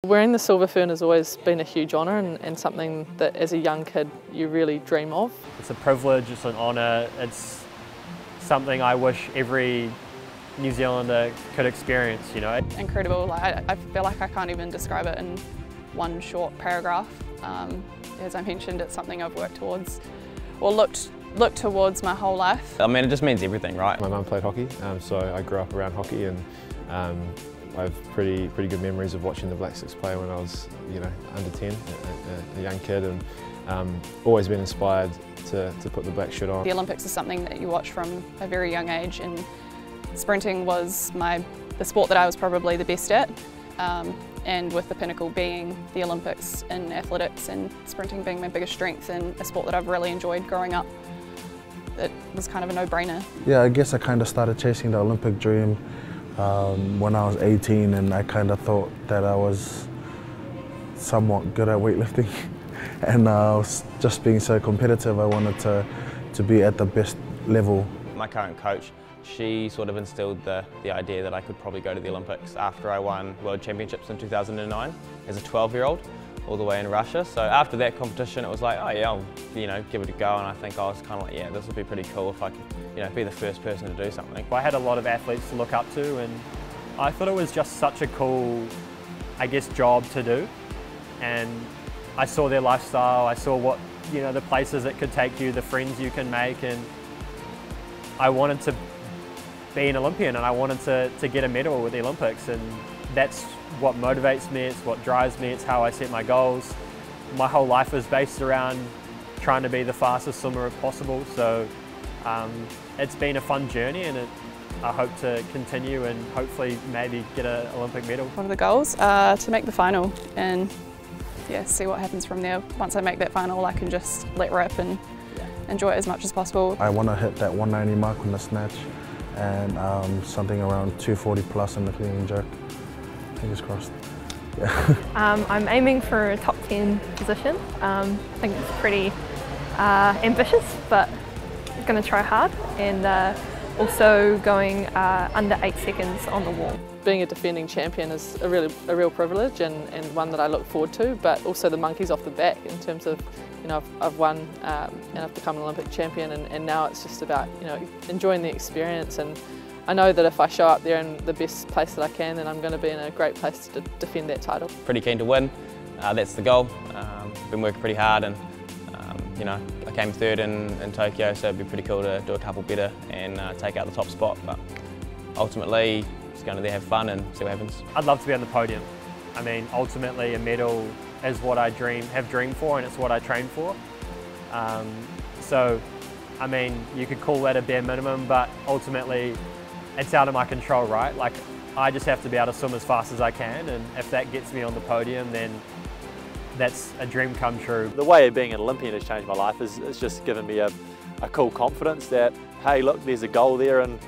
Wearing the silver fern has always been a huge honour and something that as a young kid you really dream of. It's a privilege, it's an honour, it's something I wish every New Zealander could experience, you know. Incredible, I feel like I can't even describe it in one short paragraph. As I mentioned, it's something I've worked towards, or looked towards my whole life. I mean, it just means everything, right? My mum played hockey, so I grew up around hockey, and I have pretty good memories of watching the Black Six play when I was, you know, under 10, a young kid, and always been inspired to put the black shirt on. The Olympics is something that you watch from a very young age, and sprinting was the sport that I was probably the best at. And with the pinnacle being the Olympics in athletics and sprinting being my biggest strength and a sport that I've really enjoyed growing up, it was kind of a no-brainer. Yeah, I guess I kind of started chasing the Olympic dream when I was 18, and I kind of thought that I was somewhat good at weightlifting. And I was just being so competitive, I wanted to be at the best level. My current coach, she sort of instilled the idea that I could probably go to the Olympics after I won World Championships in 2009 as a 12-year-old, all the way in Russia. So after that competition, it was like, oh yeah, I'll, you know, give it a go. And I think I was kind of like, yeah, this would be pretty cool if I could, you know, be the first person to do something. I had a lot of athletes to look up to, and I thought it was just such a cool, I guess, job to do. And I saw their lifestyle, I saw what, you know, the places it could take you, the friends you can make, and I wanted to be an Olympian, and I wanted to get a medal with the Olympics, and that's what motivates me, it's what drives me, it's how I set my goals. My whole life is based around trying to be the fastest swimmer possible, so it's been a fun journey, and I hope to continue and hopefully maybe get an Olympic medal. One of the goals to make the final, and yeah, see what happens from there. Once I make that final, I can just let rip and enjoy it as much as possible. I want to hit that 190 mark on the snatch, and something around 240 plus in the clean and jerk. Fingers crossed. Yeah. I'm aiming for a top 10 position. I think it's pretty ambitious, but I'm going to try hard, and also going under 8 seconds on the wall. Being a defending champion is a real privilege and one that I look forward to, but also the monkey's off the back in terms of, you know, I've won and I've become an Olympic champion, and now it's just about, you know, enjoying the experience. And I know that if I show up there in the best place that I can, then I'm going to be in a great place to defend that title. Pretty keen to win, that's the goal. Been working pretty hard, and you know, I came third in Tokyo, so it'd be pretty cool to do a couple better and take out the top spot. But ultimately, just going to there have fun and see what happens. I'd love to be on the podium. I mean, ultimately a medal is what I have dreamed for, and it's what I train for. So, I mean, you could call that a bare minimum, but ultimately it's out of my control, right? Like, I just have to be able to swim as fast as I can, and if that gets me on the podium, then that's a dream come true. The way of being an Olympian has changed my life. It's just given me a cool confidence that, hey, look, there's a goal there, and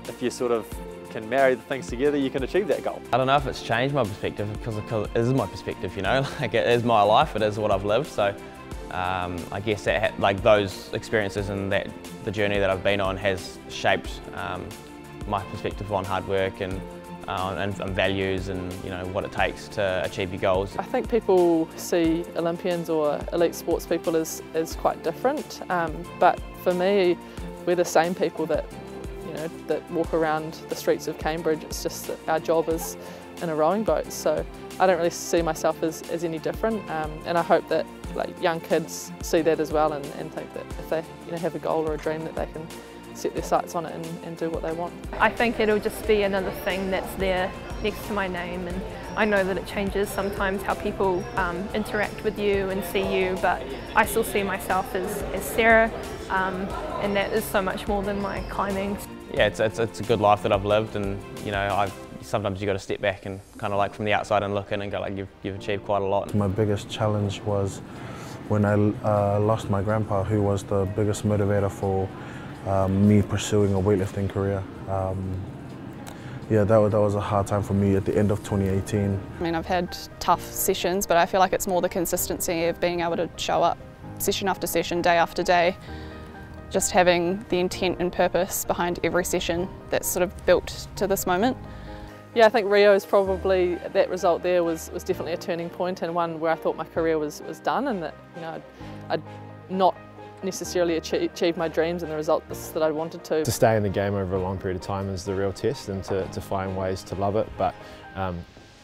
if you sort of can marry the things together, you can achieve that goal. I don't know if it's changed my perspective, because it is my perspective, you know, like it is my life, it is what I've lived. So I guess that, like, those experiences and the journey that I've been on has shaped my perspective on hard work and values, and, you know, what it takes to achieve your goals. I think people see Olympians or elite sports people as quite different, but for me, we're the same people that, you know, that walk around the streets of Cambridge. It's just that our job is in a rowing boat, so I don't really see myself as any different, and I hope that, like, young kids see that as well, and think that if they, you know, have a goal or a dream, that they can set their sights on it and do what they want. I think it'll just be another thing that's there next to my name, and I know that it changes sometimes how people interact with you and see you, but I still see myself as Sarah, and that is so much more than my climbing. Yeah, it's a good life that I've lived, and, you know, sometimes you got to step back and kind of, like, from the outside and look in and go, like, you've achieved quite a lot. My biggest challenge was when I lost my grandpa, who was the biggest motivator for me pursuing a weightlifting career. Yeah, that was a hard time for me at the end of 2018. I mean, I've had tough sessions, but I feel like it's more the consistency of being able to show up session after session, day after day, just having the intent and purpose behind every session that's sort of built to this moment. Yeah, I think Rio is probably, that result there was definitely a turning point, and one where I thought my career was done, and that, you know, I'd not necessarily achieved my dreams and the results that I wanted to. To stay in the game over a long period of time is the real test, and to find ways to love it, but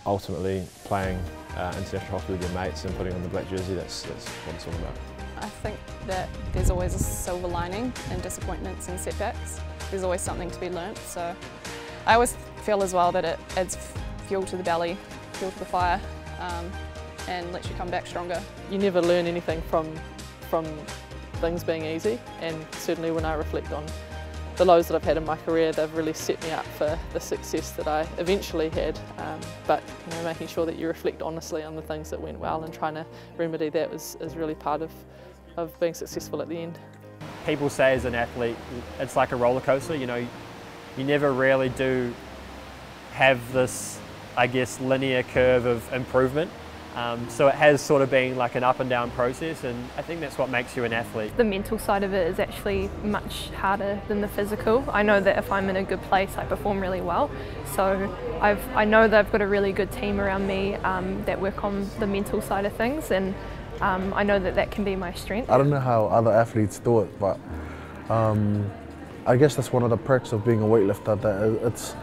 ultimately playing international hockey with your mates and putting on the black jersey, that's what it's all about. I think that there's always a silver lining in disappointments and setbacks. There's always something to be learnt, so I always feel as well that it adds fuel to the belly, fuel to the fire, and lets you come back stronger. You never learn anything from things being easy, and certainly when I reflect on the lows that I've had in my career, they've really set me up for the success that I eventually had. But you know, making sure that you reflect honestly on the things that went well and trying to remedy that is really part of being successful at the end. People say as an athlete, it's like a roller coaster. You know, you never really do have this, I guess, linear curve of improvement. So it has sort of been like an up and down process, and I think that's what makes you an athlete. The mental side of it is actually much harder than the physical. I know that if I'm in a good place, I perform really well. So I know that I've got a really good team around me that work on the mental side of things, and I know that that can be my strength. I don't know how other athletes do it, but I guess that's one of the perks of being a weightlifter, that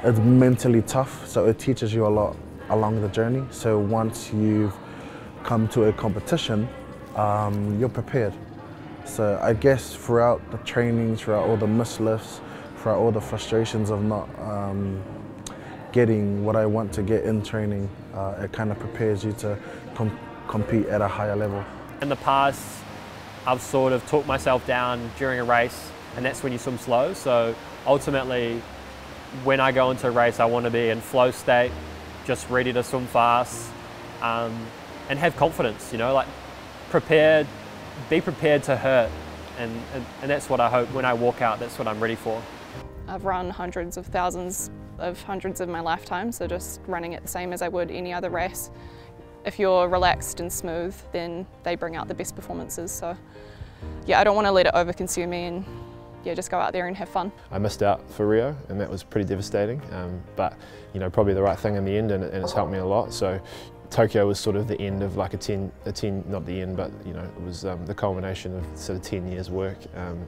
it's mentally tough, so it teaches you a lot along the journey. So once you've come to a competition, you're prepared. So I guess throughout the training, throughout all the mislifts, throughout all the frustrations of not getting what I want to get in training, it kind of prepares you to compete at a higher level. In the past, I've sort of talked myself down during a race, and that's when you swim slow. So ultimately, when I go into a race, I want to be in flow state, just ready to swim fast, and have confidence, you know, like be prepared to hurt, and that's what I hope when I walk out, that's what I'm ready for. I've run hundreds of thousands of hundreds in my lifetime, so just running it the same as I would any other race. If you're relaxed and smooth, then they bring out the best performances. So yeah, I don't want to let it overconsume me, and yeah, just go out there and have fun. I missed out for Rio, and that was pretty devastating, but you know, probably the right thing in the end, and it's helped me a lot. So Tokyo was sort of the end of like a 10, not the end, but you know, it was the culmination of sort of 10 years work,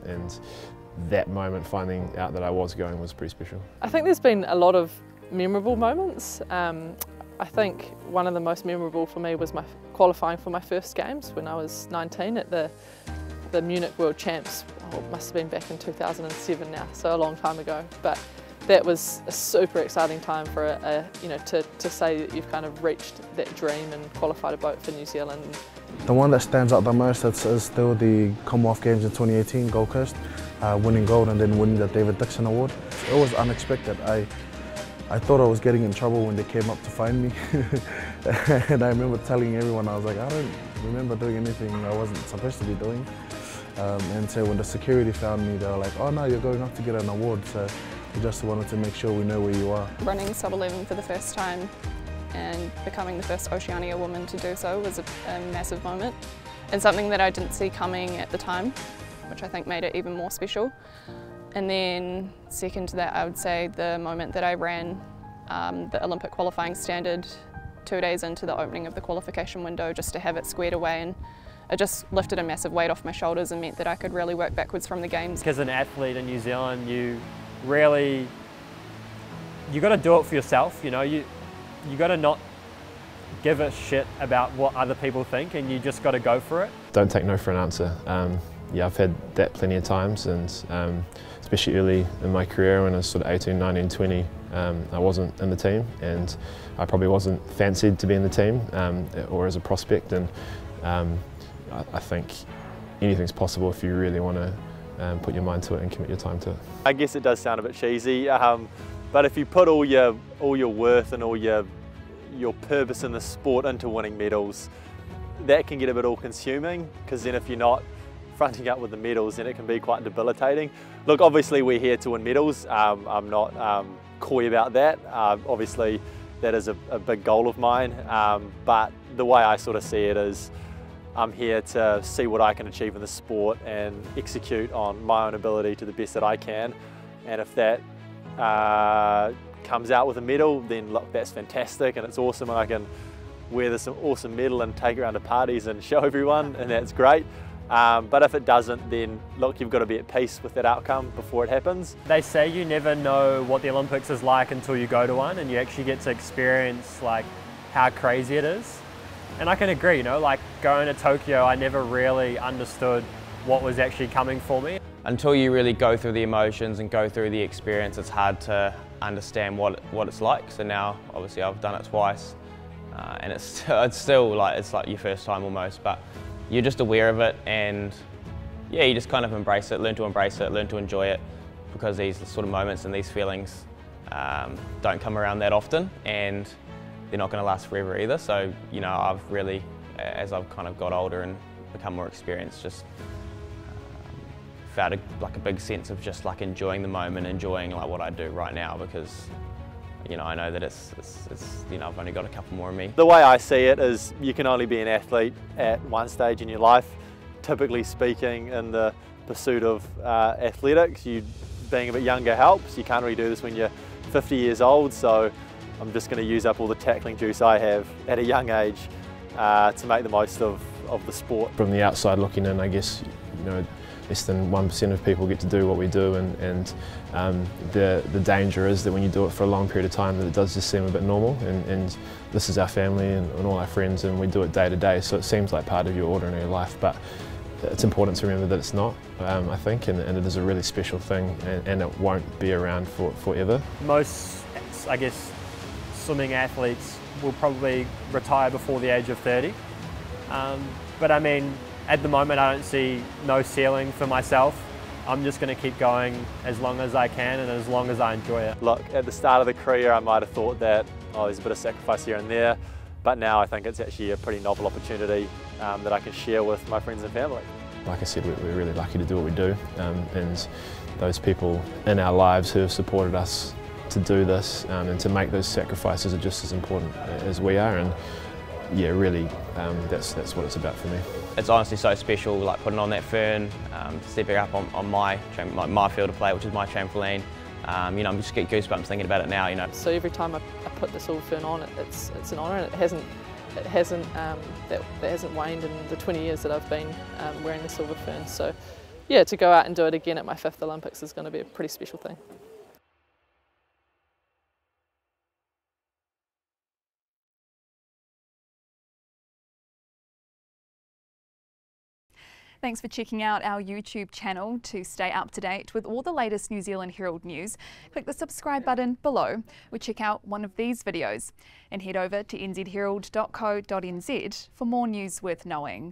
and that moment, finding out that I was going, was pretty special. I think there's been a lot of memorable moments. I think one of the most memorable for me was my qualifying for my first games when I was 19 at the Munich World Champs. Oh, it must have been back in 2007 now, so a long time ago. But that was a super exciting time for you know, to say that you've kind of reached that dream and qualified a boat for New Zealand. The one that stands out the most is still the Commonwealth Games in 2018, Gold Coast, winning gold and then winning the David Dixon Award. It was unexpected. I thought I was getting in trouble when they came up to find me. And I remember telling everyone, I was like, I don't remember doing anything I wasn't supposed to be doing. And so when the security found me, they were like, oh no, you're going up to get an award. So we just wanted to make sure we know where you are. Running sub-11 for the first time and becoming the first Oceania woman to do so was a massive moment, and something that I didn't see coming at the time, which I think made it even more special. And then second to that, I would say the moment that I ran the Olympic qualifying standard 2 days into the opening of the qualification window, just to have it squared away, and it just lifted a massive weight off my shoulders and meant that I could really work backwards from the games. As an athlete in New Zealand, you got to do it for yourself, you know, you got to not give a shit about what other people think, and you just got to go for it. Don't take no for an answer. Yeah, I've had that plenty of times, and especially early in my career when I was sort of 18, 19, 20, I wasn't in the team, and I probably wasn't fancied to be in the team or as a prospect, and I think anything's possible if you really want to put your mind to it and commit your time to it. I guess it does sound a bit cheesy, but if you put all your worth and all your purpose in the sport into winning medals, that can get a bit all-consuming, because then if you're not fronting up with the medals, then it can be quite debilitating. Look, obviously we're here to win medals. I'm not coy about that. Obviously that is a big goal of mine, but the way I sort of see it is I'm here to see what I can achieve in the sport and execute on my own ability to the best that I can, and if that comes out with a medal, then look, that's fantastic and it's awesome, and I can wear this awesome medal and take it around to parties and show everyone, and that's great. But if it doesn't, then look, you've got to be at peace with that outcome before it happens. They say you never know what the Olympics is like until you go to one, and you actually get to experience like how crazy it is. And I can agree, you know, like going to Tokyo, I never really understood what was actually coming for me. Until you really go through the emotions and go through the experience, it's hard to understand what it's like. So now, obviously, I've done it twice, and it's still like your first time almost. But you're just aware of it, and yeah, you just kind of embrace it, learn to enjoy it, because these sort of moments and these feelings don't come around that often, and they're not going to last forever either. So you know, I've really, as I've kind of got older and become more experienced, just felt like a big sense of just like enjoying the moment, enjoying like what I do right now, because you know, I know that it's you know, I've only got a couple more of me. The way I see it is you can only be an athlete at one stage in your life. Typically speaking, in the pursuit of athletics, you being a bit younger helps. You can't really do this when you're 50 years old, so I'm just going to use up all the tackling juice I have at a young age to make the most of the sport. From the outside looking in, I guess, you know, less than 1% of people get to do what we do, and the danger is that when you do it for a long period of time, that it does just seem a bit normal, and this is our family and all our friends, and we do it day to day, so it seems like part of your ordinary life, but it's important to remember that it's not, I think, and it is a really special thing, and it won't be around forever. Most, I guess, swimming athletes will probably retire before the age of 30, but I mean, at the moment I don't see no ceiling for myself. I'm just going to keep going as long as I can and as long as I enjoy it. Look, at the start of the career I might have thought that, oh, there's a bit of sacrifice here and there, but now I think it's actually a pretty novel opportunity that I can share with my friends and family. Like I said, we're really lucky to do what we do, and those people in our lives who have supported us to do this and to make those sacrifices are just as important as we are, and yeah, really, that's what it's about for me. It's honestly so special, like putting on that fern, stepping up on my field of play, which is my trampoline. You know, I'm just getting goosebumps thinking about it now. You know. So every time I put the silver fern on, it's an honour, and it hasn't waned in the 20 years that I've been wearing the silver fern. So yeah, to go out and do it again at my 5th Olympics is going to be a pretty special thing. Thanks for checking out our YouTube channel. To stay up to date with all the latest New Zealand Herald news, click the subscribe button below or check out one of these videos, and head over to nzherald.co.nz for more news worth knowing.